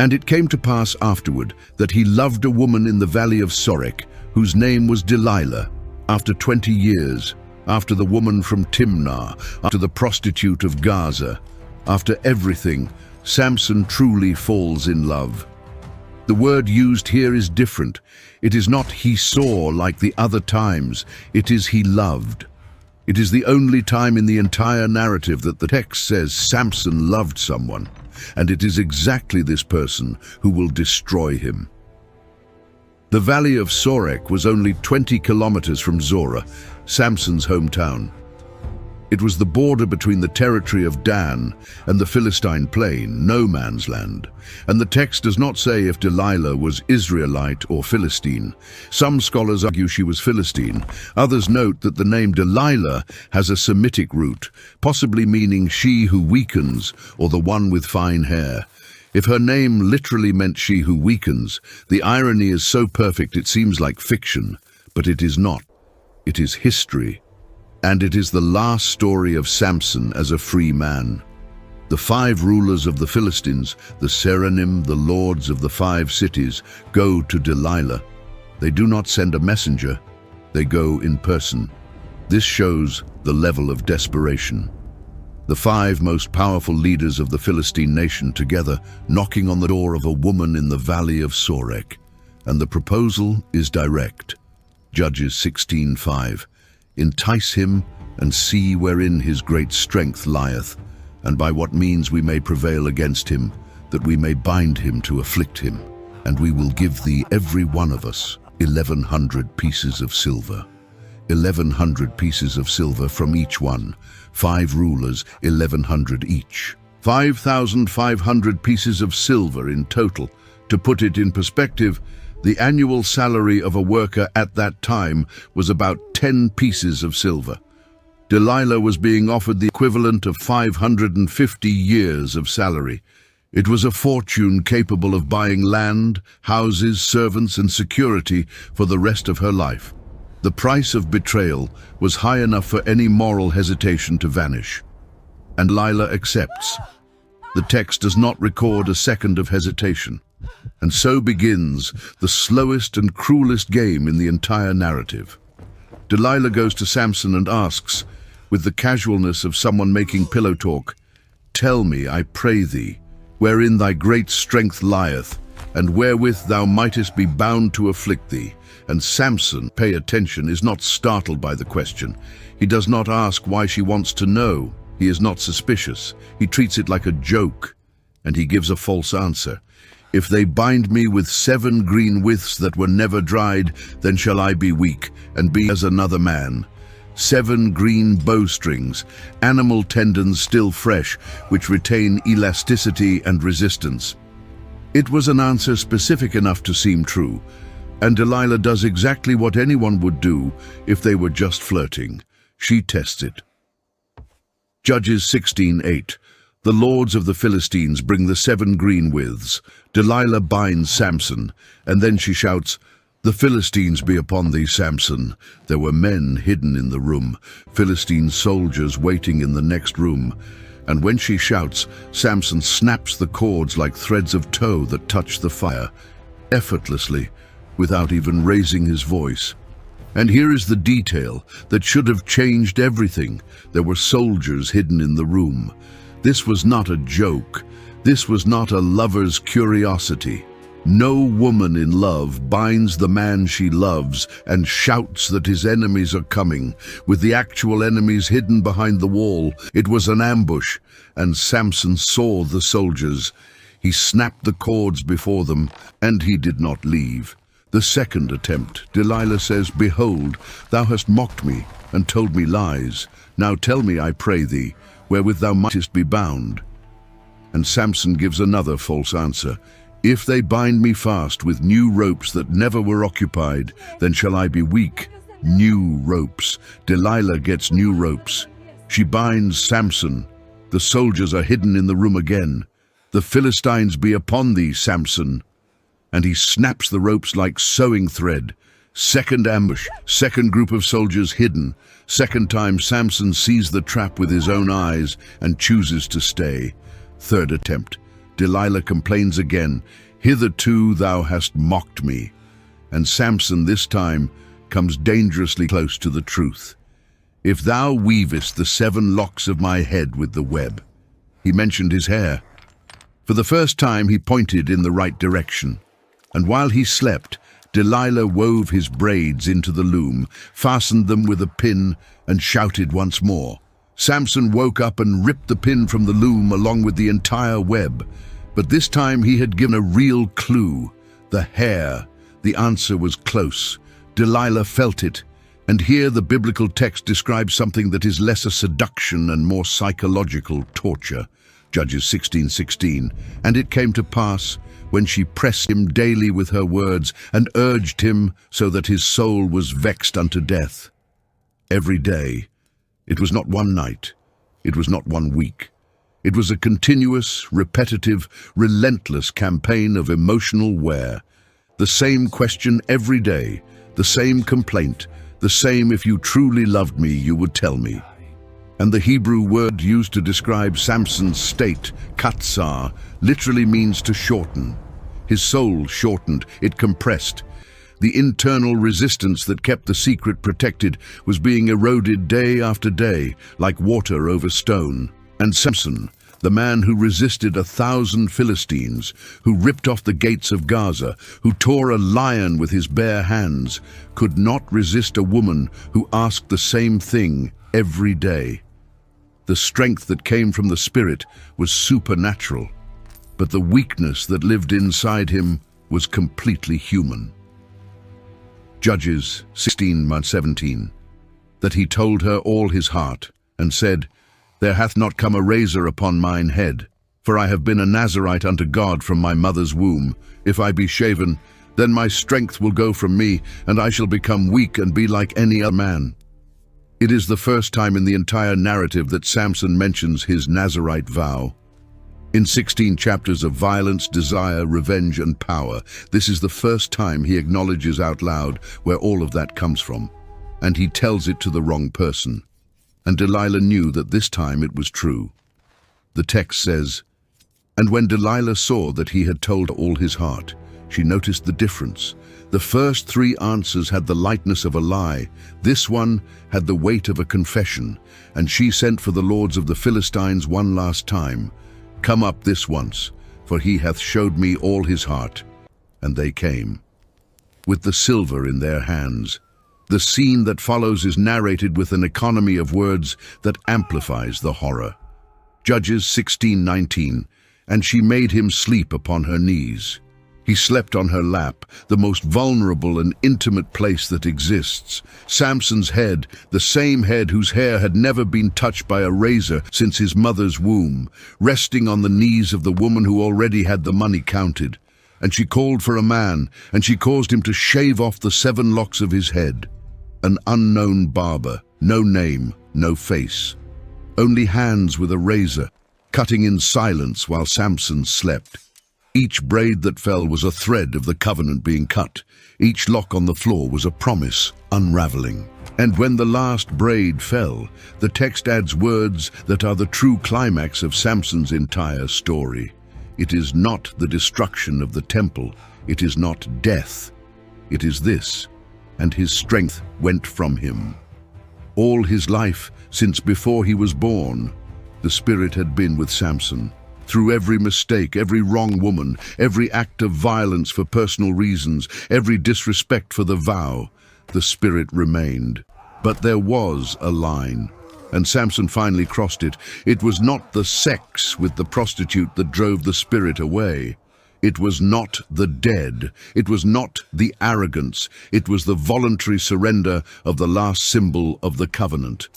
And it came to pass afterward that he loved a woman in the valley of Sorek, whose name was Delilah, after 20 years, after the woman from Timnah, after the prostitute of Gaza. After everything, Samson truly falls in love. The word used here is different. It is not he saw like the other times, it is he loved. It is the only time in the entire narrative that the text says Samson loved someone, and it is exactly this person who will destroy him. The valley of Sorek was only 20 kilometers from Zorah, Samson's hometown. It was the border between the territory of Dan and the Philistine plain, no man's land. And the text does not say if Delilah was Israelite or Philistine. Some scholars argue she was Philistine. Others note that the name Delilah has a Semitic root, possibly meaning she who weakens or the one with fine hair. If her name literally meant she who weakens, the irony is so perfect it seems like fiction, but it is not. It is history. And it is the last story of Samson as a free man. The 5 rulers of the Philistines, the Seranim, the lords of the 5 cities, go to Delilah. They do not send a messenger, they go in person. This shows the level of desperation. The 5 most powerful leaders of the Philistine nation together, knocking on the door of a woman in the valley of Sorek. And the proposal is direct. Judges 16:5. Entice him, and see wherein his great strength lieth, and by what means we may prevail against him, that we may bind him to afflict him. And we will give thee every one of us 1,100 pieces of silver. 1,100 pieces of silver from each one, 5 rulers, 1,100 each. 5,500 pieces of silver in total. To put it in perspective, the annual salary of a worker at that time was about 10 pieces of silver. Delilah was being offered the equivalent of 550 years of salary. It was a fortune capable of buying land, houses, servants, and security for the rest of her life. The price of betrayal was high enough for any moral hesitation to vanish. And Delilah accepts. The text does not record a second of hesitation. And so begins the slowest and cruelest game in the entire narrative. Delilah goes to Samson and asks, with the casualness of someone making pillow talk, "Tell me, I pray thee, wherein thy great strength lieth, and wherewith thou mightest be bound to afflict thee." And Samson, pay attention, is not startled by the question. He does not ask why she wants to know. He is not suspicious. He treats it like a joke, and he gives a false answer. "If they bind me with 7 green withs that were never dried, then shall I be weak, and be as another man. 7 green bowstrings, animal tendons still fresh, which retain elasticity and resistance." It was an answer specific enough to seem true, and Delilah does exactly what anyone would do if they were just flirting. She tests it. Judges 16:8. The lords of the Philistines bring the 7 green withs. Delilah binds Samson, and then she shouts, "The Philistines be upon thee, Samson." There were men hidden in the room, Philistine soldiers waiting in the next room. And when she shouts, Samson snaps the cords like threads of tow that touch the fire, effortlessly, without even raising his voice. And here is the detail that should have changed everything. There were soldiers hidden in the room. This was not a joke. This was not a lover's curiosity. No woman in love binds the man she loves and shouts that his enemies are coming, with the actual enemies hidden behind the wall. It was an ambush, and Samson saw the soldiers. He snapped the cords before them, and he did not leave. The second attempt, Delilah says, "Behold, thou hast mocked me and told me lies. Now tell me, I pray thee, wherewith thou mightest be bound." And Samson gives another false answer. "If they bind me fast with new ropes that never were occupied, then shall I be weak." New ropes. Delilah gets new ropes. She binds Samson. The soldiers are hidden in the room again. "The Philistines be upon thee, Samson." And he snaps the ropes like sewing thread. Second ambush, second group of soldiers hidden. Second time Samson sees the trap with his own eyes and chooses to stay. Third attempt. Delilah complains again, "Hitherto thou hast mocked me." And Samson this time comes dangerously close to the truth. "If thou weavest the 7 locks of my head with the web." He mentioned his hair. For the first time he pointed in the right direction. And while he slept, Delilah wove his braids into the loom, fastened them with a pin, and shouted once more. Samson woke up and ripped the pin from the loom along with the entire web. But this time he had given a real clue. The hair. The answer was close. Delilah felt it. And here the biblical text describes something that is less a seduction and more psychological torture. Judges 16:16. "And it came to pass, when she pressed him daily with her words, and urged him so that his soul was vexed unto death." Every day. It was not one night. It was not one week. It was a continuous, repetitive, relentless campaign of emotional wear. The same question every day, the same complaint, the same "if you truly loved me, you would tell me." And the Hebrew word used to describe Samson's state, katsar, literally means to shorten. His soul shortened, it compressed. The internal resistance that kept the secret protected was being eroded day after day, like water over stone. And Samson, the man who resisted 1,000 Philistines, who ripped off the gates of Gaza, who tore a lion with his bare hands, could not resist a woman who asked the same thing every day. The strength that came from the Spirit was supernatural, but the weakness that lived inside him was completely human. Judges 16:17. "That he told her all his heart, and said, There hath not come a razor upon mine head, for I have been a Nazarite unto God from my mother's womb. If I be shaven, then my strength will go from me, and I shall become weak and be like any other man." It is the first time in the entire narrative that Samson mentions his Nazarite vow. In 16 chapters of violence, desire, revenge, and power, this is the first time he acknowledges out loud where all of that comes from. And he tells it to the wrong person. And Delilah knew that this time it was true. The text says, "And when Delilah saw that he had told her all his heart, she noticed the difference. The first 3 answers had the lightness of a lie. This one had the weight of a confession. And she sent for the lords of the Philistines one last time. Come up this once, for he hath showed me all his heart." And they came, with the silver in their hands. The scene that follows is narrated with an economy of words that amplifies the horror. Judges 16:19. "And she made him sleep upon her knees." He slept on her lap, the most vulnerable and intimate place that exists. Samson's head, the same head whose hair had never been touched by a razor since his mother's womb, resting on the knees of the woman who already had the money counted. And she called for a man, and she caused him to shave off the 7 locks of his head. An unknown barber, no name, no face. Only hands with a razor, cutting in silence while Samson slept. Each braid that fell was a thread of the covenant being cut. Each lock on the floor was a promise unraveling. And when the last braid fell, the text adds words that are the true climax of Samson's entire story. It is not the destruction of the temple. It is not death. It is this, and his strength went from him. All his life, since before he was born, the Spirit had been with Samson. Through every mistake, every wrong woman, every act of violence for personal reasons, every disrespect for the vow, the Spirit remained. But there was a line, and Samson finally crossed it. It was not the sex with the prostitute that drove the Spirit away. It was not the dead. It was not the arrogance. It was the voluntary surrender of the last symbol of the covenant.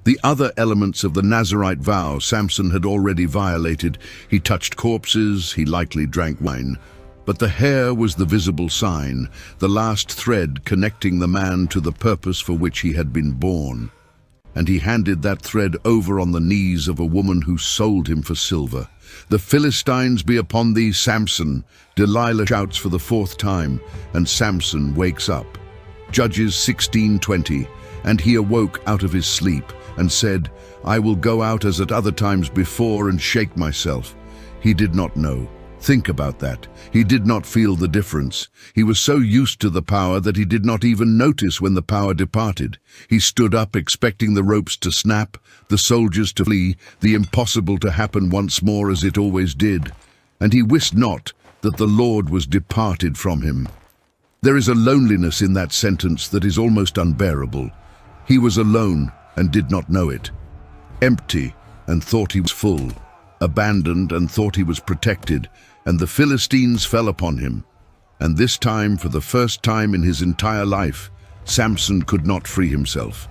The other elements of the Nazarite vow Samson had already violated. He touched corpses, he likely drank wine. But the hair was the visible sign, the last thread connecting the man to the purpose for which he had been born. And he handed that thread over on the knees of a woman who sold him for silver. "The Philistines be upon thee, Samson!" Delilah shouts for the 4th time, and Samson wakes up. Judges 16:20. "And he awoke out of his sleep, and said, I will go out as at other times before and shake myself. He did not know. Think about that. He did not feel the difference. He was so used to the power that he did not even notice when the power departed. He stood up expecting the ropes to snap, the soldiers to flee, the impossible to happen once more as it always did. And he wist not that the Lord was departed from him. There is a loneliness in that sentence that is almost unbearable. He was alone and did not know it. Empty and thought he was full. Abandoned and thought he was protected. And the Philistines fell upon him. And this time, for the first time in his entire life, Samson could not free himself.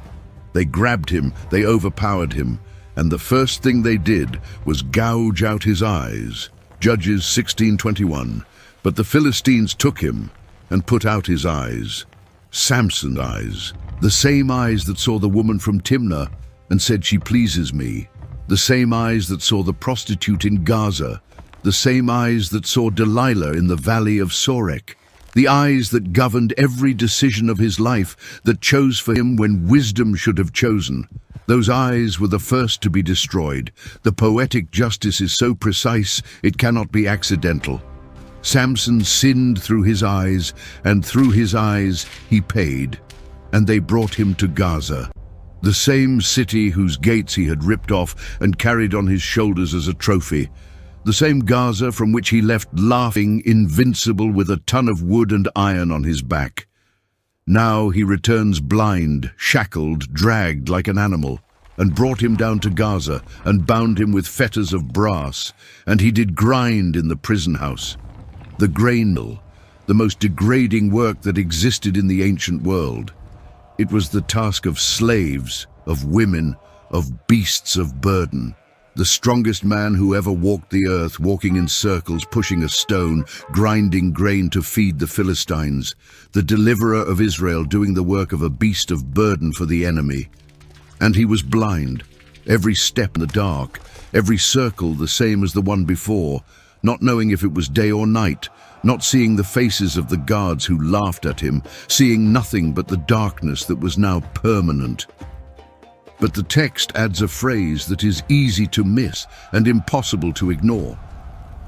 They grabbed him, they overpowered him, and the first thing they did was gouge out his eyes. Judges 16:21. But the Philistines took him and put out his eyes. Samson's eyes, the same eyes that saw the woman from Timnah and said, "She pleases me." The same eyes that saw the prostitute in Gaza. The same eyes that saw Delilah in the valley of Sorek. The eyes that governed every decision of his life, that chose for him when wisdom should have chosen. Those eyes were the first to be destroyed. The poetic justice is so precise, it cannot be accidental. Samson sinned through his eyes, and through his eyes he paid. And they brought him to Gaza, the same city whose gates he had ripped off and carried on his shoulders as a trophy. The same Gaza from which he left laughing, invincible, with a ton of wood and iron on his back. Now he returns blind, shackled, dragged like an animal, and brought him down to Gaza, and bound him with fetters of brass, and he did grind in the prison house. The grain mill, the most degrading work that existed in the ancient world. It was the task of slaves, of women, of beasts of burden. The strongest man who ever walked the earth, walking in circles, pushing a stone, grinding grain to feed the Philistines. The deliverer of Israel doing the work of a beast of burden for the enemy. And he was blind, every step in the dark, every circle the same as the one before, not knowing if it was day or night, not seeing the faces of the guards who laughed at him, seeing nothing but the darkness that was now permanent. But the text adds a phrase that is easy to miss and impossible to ignore.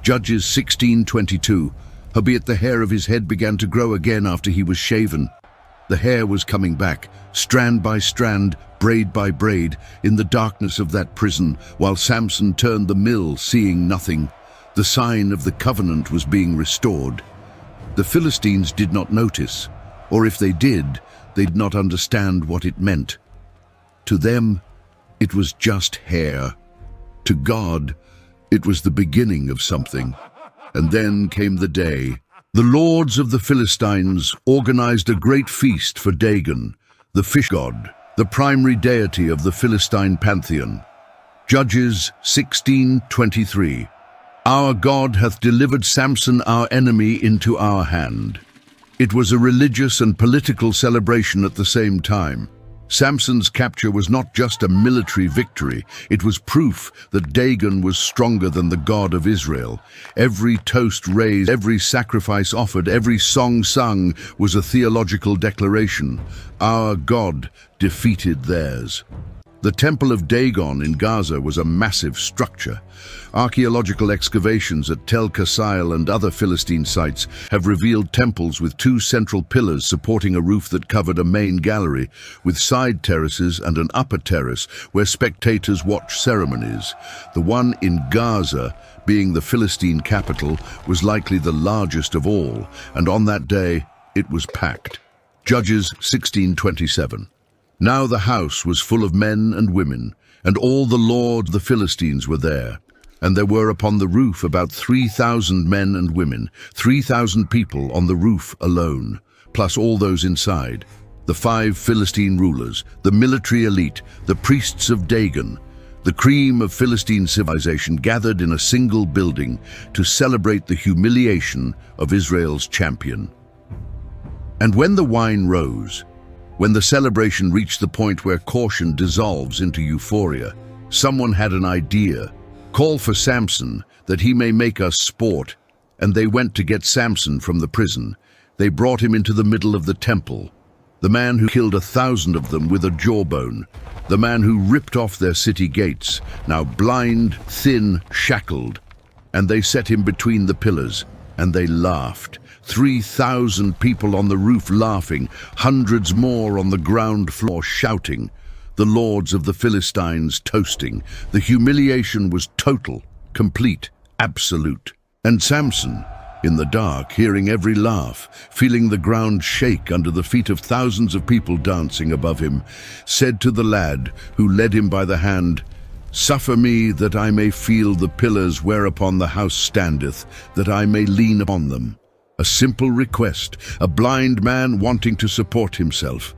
Judges 16:22, howbeit the hair of his head began to grow again after he was shaven. The hair was coming back, strand by strand, braid by braid, in the darkness of that prison, while Samson turned the mill, seeing nothing. The sign of the covenant was being restored. The Philistines did not notice, or if they did not understand what it meant. To them, it was just hair. To God, it was the beginning of something. And then came the day. The lords of the Philistines organized a great feast for Dagon, the fish god, the primary deity of the Philistine pantheon. Judges 16:23. Our God hath delivered Samson our enemy into our hand. It was a religious and political celebration at the same time. Samson's capture was not just a military victory, it was proof that Dagon was stronger than the God of Israel. Every toast raised, every sacrifice offered, every song sung was a theological declaration. Our God defeated theirs. The Temple of Dagon in Gaza was a massive structure. Archaeological excavations at Tel Kasil and other Philistine sites have revealed temples with two central pillars supporting a roof that covered a main gallery, with side terraces and an upper terrace where spectators watch ceremonies. The one in Gaza, being the Philistine capital, was likely the largest of all, and on that day it was packed. Judges 16:27. Now the house was full of men and women, and all the lords of the Philistines were there. And there were upon the roof about 3,000 men and women, 3,000 people on the roof alone, plus all those inside. The 5 Philistine rulers, the military elite, the priests of Dagon, the cream of Philistine civilization gathered in a single building to celebrate the humiliation of Israel's champion. And when the wine rose, when the celebration reached the point where caution dissolves into euphoria, someone had an idea. Call for Samson, that he may make us sport. And they went to get Samson from the prison. They brought him into the middle of the temple. The man who killed 1,000 of them with a jawbone. The man who ripped off their city gates, now blind, thin, shackled. And they set him between the pillars, and they laughed. 3,000 people on the roof laughing, hundreds more on the ground floor shouting. The lords of the Philistines toasting. The humiliation was total, complete, absolute. And Samson, in the dark, hearing every laugh, feeling the ground shake under the feet of thousands of people dancing above him, said to the lad who led him by the hand, "Suffer me that I may feel the pillars whereupon the house standeth, that I may lean upon them." A simple request, a blind man wanting to support himself.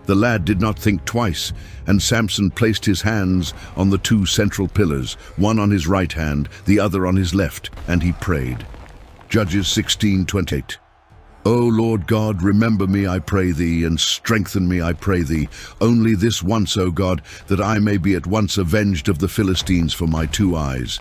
The lad did not think twice, and Samson placed his hands on the two central pillars, one on his right hand, the other on his left, and he prayed. Judges 16:28. O Lord God, remember me, I pray thee, and strengthen me, I pray thee, only this once, O God, that I may be at once avenged of the Philistines for my two eyes.